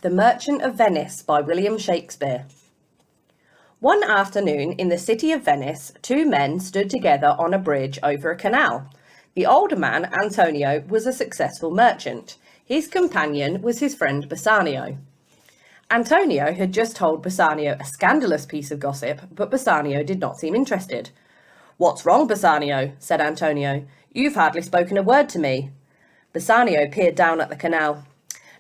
The Merchant of Venice by William Shakespeare. One afternoon in the city of Venice, two men stood together on a bridge over a canal. The older man, Antonio, was a successful merchant. His companion was his friend Bassanio. Antonio had just told Bassanio a scandalous piece of gossip, but Bassanio did not seem interested. "What's wrong, Bassanio?" said Antonio. "You've hardly spoken a word to me." Bassanio peered down at the canal.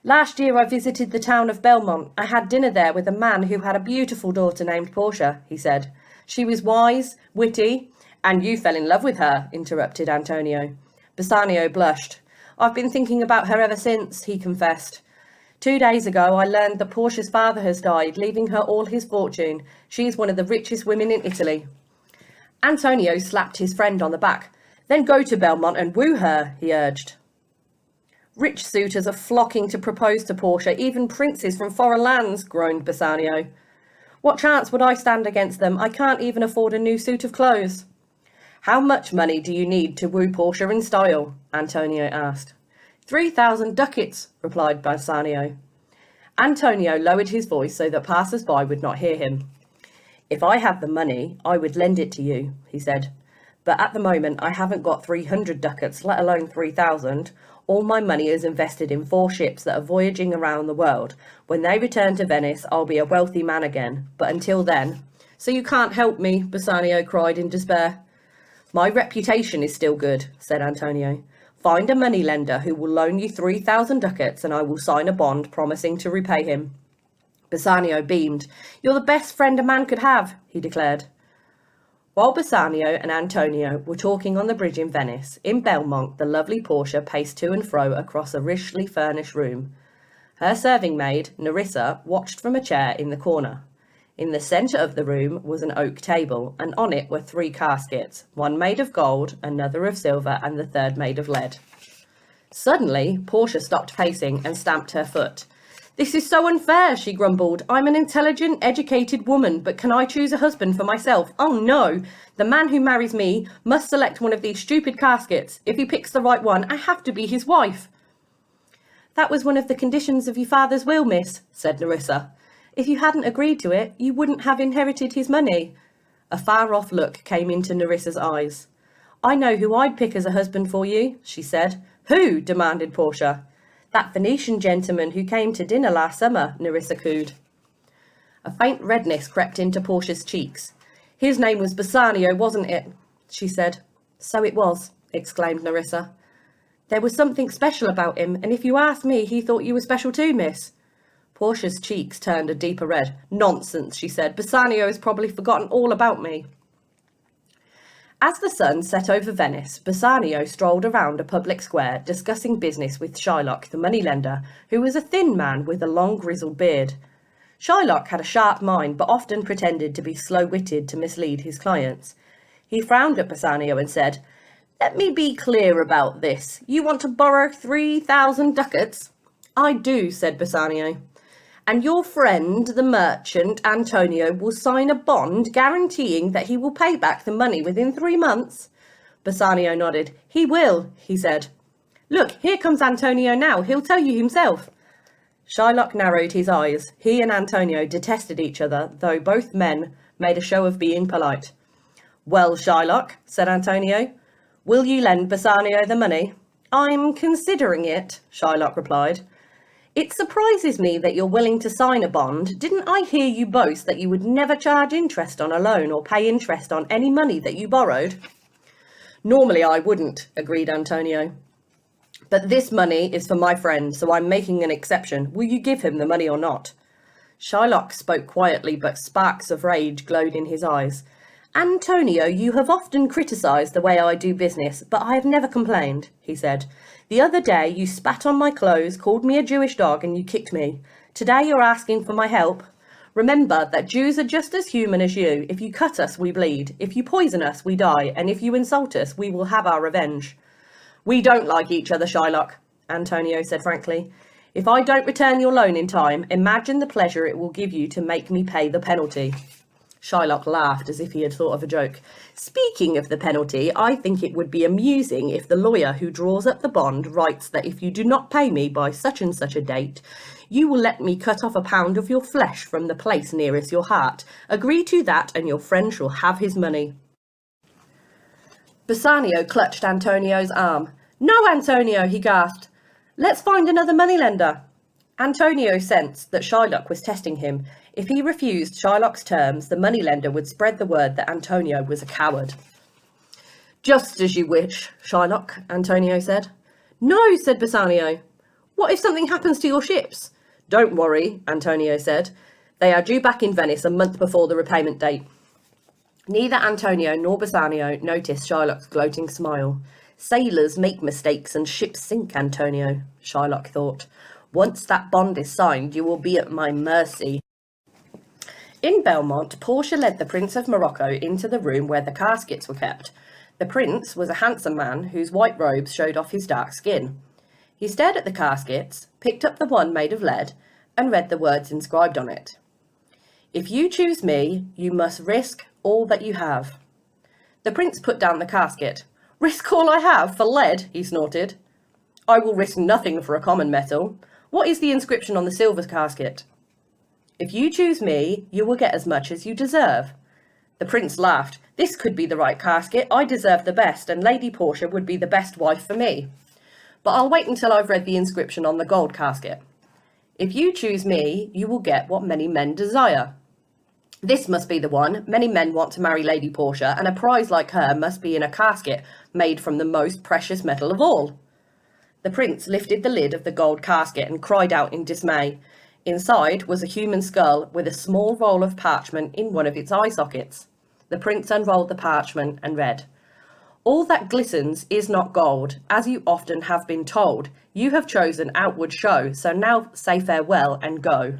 "Last year I visited the town of Belmont. I had dinner there with a man who had a beautiful daughter named Portia," he said. "She was wise, witty—" "And you fell in love with her," interrupted Antonio. Bassanio blushed. "I've been thinking about her ever since," he confessed. "2 days ago I learned that Portia's father has died, leaving her all his fortune. She is one of the richest women in Italy." Antonio slapped his friend on the back. "Then go to Belmont and woo her," he urged. "Rich suitors are flocking to propose to Portia, even princes from foreign lands," groaned Bassanio. "What chance would I stand against them? I can't even afford a new suit of clothes." "How much money do you need to woo Portia in style?" Antonio asked. 3,000 ducats, replied Bassanio. Antonio lowered his voice so that passers-by would not hear him. "If I had the money, I would lend it to you," he said. "But at the moment I haven't got 300 ducats, let alone 3,000. All my money is invested in 4 ships that are voyaging around the world. When they return to Venice, I'll be a wealthy man again. But until then—" "So you can't help me," Bassanio cried in despair. "My reputation is still good," said Antonio. "Find a moneylender who will loan you 3,000 ducats and I will sign a bond promising to repay him." Bassanio beamed. "You're the best friend a man could have," he declared. While Bassanio and Antonio were talking on the bridge in Venice, in Belmont the lovely Portia paced to and fro across a richly furnished room. Her serving maid, Nerissa, watched from a chair in the corner. In the centre of the room was an oak table, and on it were 3 caskets, one made of gold, another of silver, and the third made of lead. Suddenly, Portia stopped pacing and stamped her foot. "This is so unfair," she grumbled. "I'm an intelligent, educated woman, but can I choose a husband for myself? Oh no! The man who marries me must select one of these stupid caskets. If he picks the right one, I have to be his wife." "That was one of the conditions of your father's will, miss," said Nerissa. "If you hadn't agreed to it, you wouldn't have inherited his money." A far-off look came into Nerissa's eyes. "I know who I'd pick as a husband for you," she said. "Who?" demanded Portia. "That Venetian gentleman who came to dinner last summer," Nerissa cooed. A faint redness crept into Portia's cheeks. "His name was Bassanio, wasn't it?" she said. "So it was," exclaimed Nerissa. "There was something special about him, and if you ask me, he thought you were special too, miss." Portia's cheeks turned a deeper red. "Nonsense," she said. "Bassanio has probably forgotten all about me." As the sun set over Venice, Bassanio strolled around a public square, discussing business with Shylock, the moneylender, who was a thin man with a long grizzled beard. Shylock had a sharp mind, but often pretended to be slow-witted to mislead his clients. He frowned at Bassanio and said, "Let me be clear about this. You want to borrow 3,000 ducats?" "I do," said Bassanio. "And your friend, the merchant, Antonio, will sign a bond guaranteeing that he will pay back the money within 3 months?" Bassanio nodded. "He will," he said. "Look, here comes Antonio now. He'll tell you himself." Shylock narrowed his eyes. He and Antonio detested each other, though both men made a show of being polite. "Well, Shylock," said Antonio, "will you lend Bassanio the money?" "I'm considering it," Shylock replied. "It surprises me that you're willing to sign a bond. Didn't I hear you boast that you would never charge interest on a loan or pay interest on any money that you borrowed?" "Normally I wouldn't," agreed Antonio. "But this money is for my friend, so I'm making an exception. Will you give him the money or not?" Shylock spoke quietly, but sparks of rage glowed in his eyes. "Antonio, you have often criticised the way I do business, but I have never complained," he said. "The other day you spat on my clothes, called me a Jewish dog, and you kicked me. Today you're asking for my help. Remember that Jews are just as human as you. If you cut us, we bleed. If you poison us, we die. And if you insult us, we will have our revenge." "We don't like each other, Shylock," Antonio said frankly. "If I don't return your loan in time, imagine the pleasure it will give you to make me pay the penalty." Shylock laughed as if he had thought of a joke. Speaking of the penalty, I think it would be amusing if the lawyer who draws up the bond writes that if you do not pay me by such and such a date, you will let me cut off a pound of your flesh from the place nearest your heart. Agree to that and your friend shall have his money. Bassanio clutched Antonio's arm. No, Antonio, he gasped. Let's find another moneylender. Antonio sensed that Shylock was testing him. If he refused Shylock's terms, the moneylender would spread the word that Antonio was a coward. Just as you wish, Shylock, Antonio said. No, said Bassanio. What if something happens to your ships? Don't worry, Antonio said. They are due back in Venice a month before the repayment date. Neither Antonio nor Bassanio noticed Shylock's gloating smile. Sailors make mistakes and ships sink, Antonio, Shylock thought. Once that bond is signed, you will be at my mercy. In Belmont, Portia led the Prince of Morocco into the room where the caskets were kept. The prince was a handsome man whose white robes showed off his dark skin. He stared at the caskets, picked up the one made of lead, and read the words inscribed on it. If you choose me, you must risk all that you have. The prince put down the casket. Risk all I have for lead, he snorted. I will risk nothing for a common metal. What is the inscription on the silver casket? If you choose me, you will get as much as you deserve. The prince laughed. This could be the right casket. I deserve the best, and Lady Portia would be the best wife for me. But I'll wait until I've read the inscription on the gold casket. If you choose me, you will get what many men desire. This must be the one. Many men want to marry Lady Portia, and a prize like her must be in a casket made from the most precious metal of all. The prince lifted the lid of the gold casket and cried out in dismay. Inside was a human skull with a small roll of parchment in one of its eye sockets. The prince unrolled the parchment and read, All that glistens is not gold, as you often have been told. You have chosen outward show, so now say farewell and go.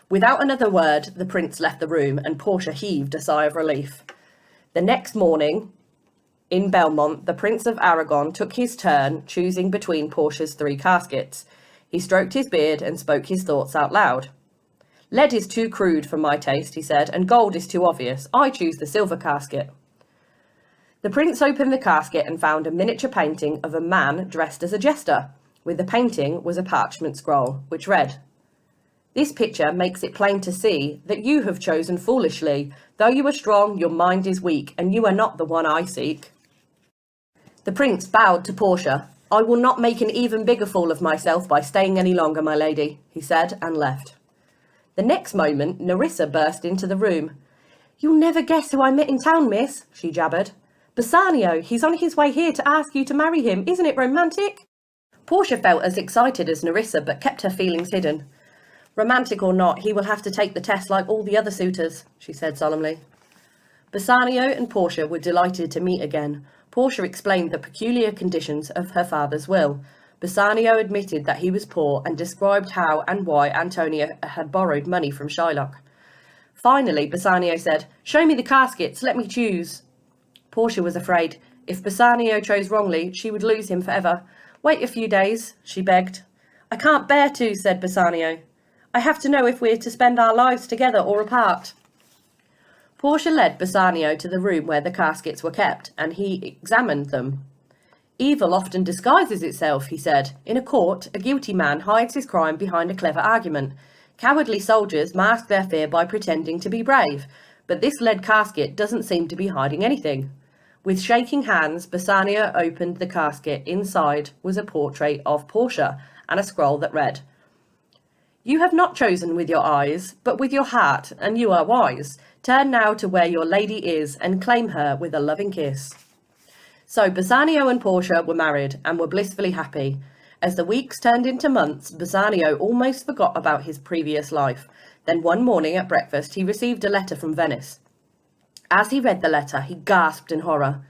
Without another word, the prince left the room, and Portia heaved a sigh of relief. The next morning, in Belmont, the Prince of Aragon took his turn, choosing between Portia's 3 caskets. He stroked his beard and spoke his thoughts out loud. Lead is too crude for my taste, he said, and gold is too obvious. I choose the silver casket. The prince opened the casket and found a miniature painting of a man dressed as a jester. With the painting was a parchment scroll, which read, This picture makes it plain to see that you have chosen foolishly. Though you are strong, your mind is weak, and you are not the one I seek. The prince bowed to Portia. I will not make an even bigger fool of myself by staying any longer, my lady, he said, and left. The next moment, Nerissa burst into the room. You'll never guess who I met in town, miss, she jabbered. Bassanio, he's on his way here to ask you to marry him. Isn't it romantic? Portia felt as excited as Nerissa, but kept her feelings hidden. Romantic or not, he will have to take the test like all the other suitors, she said solemnly. Bassanio and Portia were delighted to meet again. Portia explained the peculiar conditions of her father's will. Bassanio admitted that he was poor and described how and why Antonio had borrowed money from Shylock. Finally, Bassanio said, Show me the caskets, let me choose. Portia was afraid. If Bassanio chose wrongly, she would lose him forever. Wait a few days, she begged. I can't bear to, said Bassanio. I have to know if we're to spend our lives together or apart. Portia led Bassanio to the room where the caskets were kept, and he examined them. Evil often disguises itself, he said. In a court, a guilty man hides his crime behind a clever argument. Cowardly soldiers mask their fear by pretending to be brave, but this lead casket doesn't seem to be hiding anything. With shaking hands, Bassanio opened the casket. Inside was a portrait of Portia and a scroll that read, You have not chosen with your eyes, but with your heart, and you are wise. Turn now to where your lady is, and claim her with a loving kiss. So Bassanio and Portia were married, and were blissfully happy. As the weeks turned into months, Bassanio almost forgot about his previous life. Then one morning at breakfast, he received a letter from Venice. As he read the letter, he gasped in horror.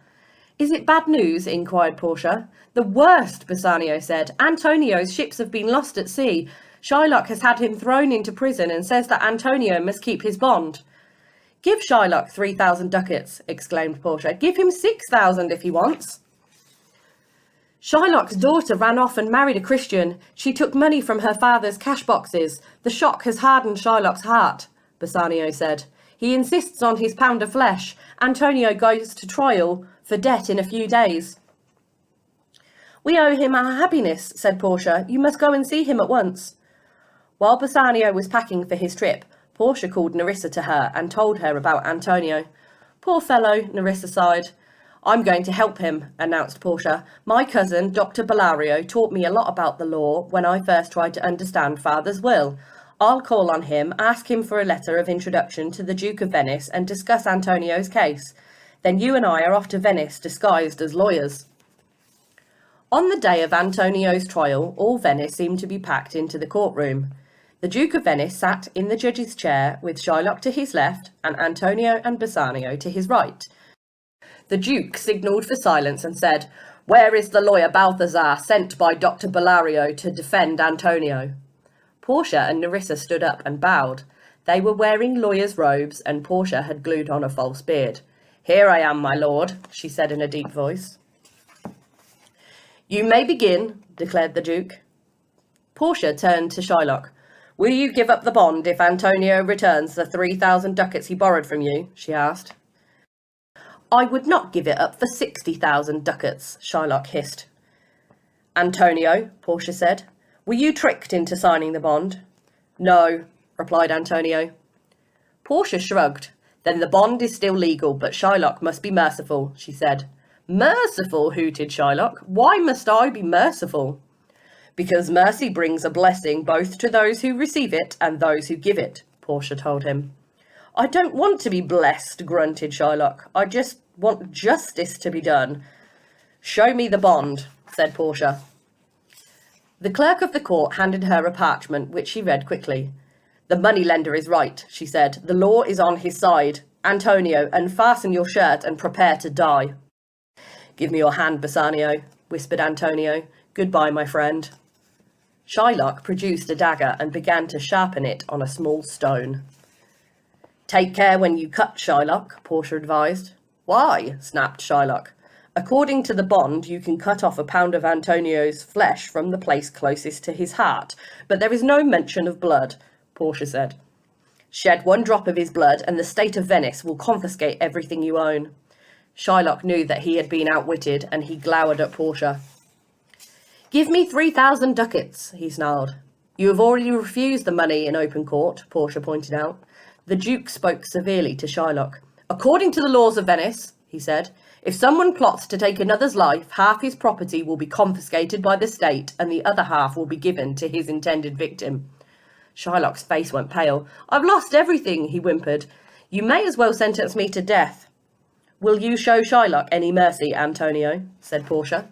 Is it bad news? Inquired Portia. The worst, Bassanio said. Antonio's ships have been lost at sea. Shylock has had him thrown into prison and says that Antonio must keep his bond. Give Shylock 3,000 ducats, exclaimed Portia. Give him 6,000 if he wants. Shylock's daughter ran off and married a Christian. She took money from her father's cash boxes. The shock has hardened Shylock's heart, Bassanio said. He insists on his pound of flesh. Antonio goes to trial for debt in a few days. We owe him our happiness, said Portia. You must go and see him at once. While Bassanio was packing for his trip, Portia called Nerissa to her and told her about Antonio. Poor fellow, Nerissa sighed. I'm going to help him, announced Portia. My cousin, Dr. Bellario, taught me a lot about the law when I first tried to understand Father's will. I'll call on him, ask him for a letter of introduction to the Duke of Venice and discuss Antonio's case. Then you and I are off to Venice disguised as lawyers. On the day of Antonio's trial, all Venice seemed to be packed into the courtroom. The Duke of Venice sat in the judge's chair with Shylock to his left and Antonio and Bassanio to his right. The Duke signalled for silence and said, Where is the lawyer Balthazar sent by Dr. Bellario to defend Antonio? Portia and Nerissa stood up and bowed. They were wearing lawyers' robes and Portia had glued on a false beard. Here I am, my lord, she said in a deep voice. You may begin, declared the Duke. Portia turned to Shylock. Will you give up the bond if Antonio returns the 3,000 ducats he borrowed from you? She asked. I would not give it up for 60,000 ducats, Shylock hissed. Antonio, Portia said, were you tricked into signing the bond? No, replied Antonio. Portia shrugged. Then the bond is still legal, but Shylock must be merciful, she said. Merciful, hooted Shylock. Why must I be merciful? Because mercy brings a blessing both to those who receive it and those who give it, Portia told him. I don't want to be blessed, grunted Shylock. I just want justice to be done. Show me the bond, said Portia. The clerk of the court handed her a parchment, which she read quickly. The moneylender is right, she said. The law is on his side. Antonio, unfasten your shirt and prepare to die. Give me your hand, Bassanio, whispered Antonio. Goodbye, my friend. Shylock produced a dagger and began to sharpen it on a small stone. Take care when you cut, Shylock, Portia advised. Why? Snapped Shylock. According to the bond, you can cut off a pound of Antonio's flesh from the place closest to his heart, but there is no mention of blood, Portia said. Shed one drop of his blood and the state of Venice will confiscate everything you own. Shylock knew that he had been outwitted and he glowered at Portia. Give me 3,000 ducats, he snarled. You have already refused the money in open court, Portia pointed out. The Duke spoke severely to Shylock. According to the laws of Venice, he said, if someone plots to take another's life, half his property will be confiscated by the state and the other half will be given to his intended victim. Shylock's face went pale. I've lost everything, he whimpered. You may as well sentence me to death. Will you show Shylock any mercy, Antonio? Said Portia.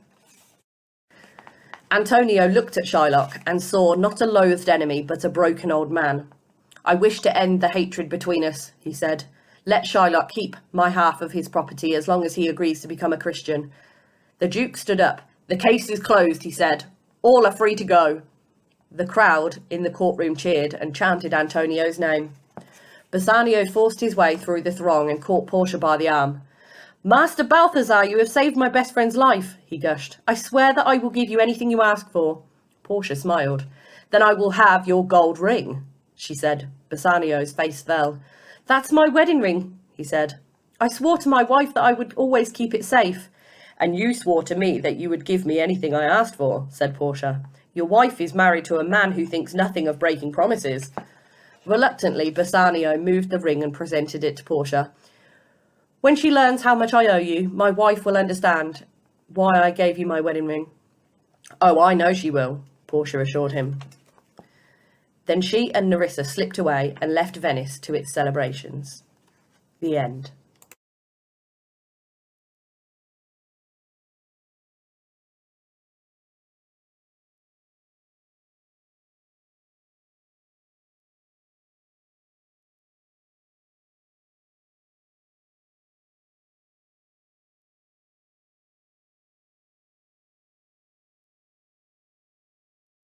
Antonio looked at Shylock and saw not a loathed enemy, but a broken old man. I wish to end the hatred between us, he said. Let Shylock keep my half of his property as long as he agrees to become a Christian. The Duke stood up. The case is closed, he said. All are free to go. The crowd in the courtroom cheered and chanted Antonio's name. Bassanio forced his way through the throng and caught Portia by the arm. Master Balthazar, you have saved my best friend's life, he gushed. I swear that I will give you anything you ask for. Portia smiled. Then I will have your gold ring, she said. Bassanio's face fell. That's my wedding ring, he said. I swore to my wife that I would always keep it safe. And you swore to me that you would give me anything I asked for, said Portia. Your wife is married to a man who thinks nothing of breaking promises. Reluctantly, Bassanio moved the ring and presented it to Portia. When she learns how much I owe you, my wife will understand why I gave you my wedding ring. Oh, I know she will, Portia assured him. Then she and Nerissa slipped away and left Venice to its celebrations. The end.